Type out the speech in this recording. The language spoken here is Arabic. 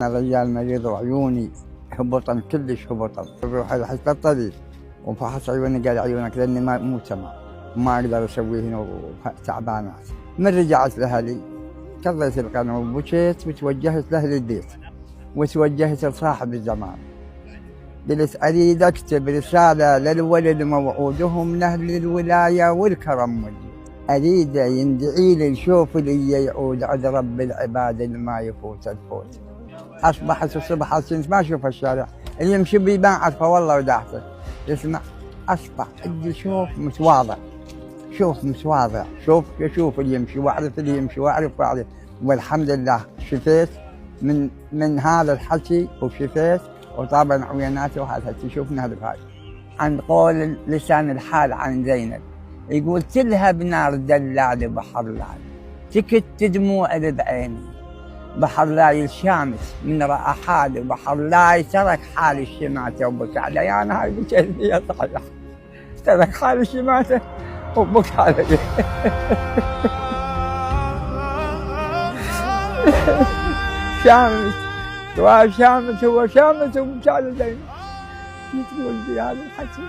أنا رجال مريض وعيوني هبطن كلش هبطن، بروح حتى الطبيب وفحص عيوني قال عيونك لاني مو تمام وما اقدر اسوي هنا وتعبانة. من رجعت لاهلي قضيت القناة وبكيت وتوجهت لاهل البيت وتوجهت لصاحب الزمان، قلت اريد اكتب رسالة للولد موعوده من اهل الولاية والكرم والجود، اريد يندعي لي يشوف لي يعود عند رب العباد اللي ما يفوت الفوت. اصبحت الصبح كنت ما اشوف الشارع اللي يمشي بي ما اعرفه والله وداحته يسمع. اصبح عندي شوف متواضع، شوف متواضع، شوف اللي يمشي واعرف اللي يمشي واعرف. والحمد لله شفيت من هذا الحكي وشفيت، وطبعا عيناتي وهذا تشوفنا هذا. عن قول لسان الحال عن زينب يقول تلهب نار دلال بحر لعل تكت دموع بعيني، بحر لاي الشامس من رأى حالي، بحر لاي ترك حالي الشماتة وبكى علي. يا أنا هاي بكيت يا صحيح ترك حالي الشماتة وبكى علي. شامس هو شامس وبكى على زينب. تقول بهذا الحكي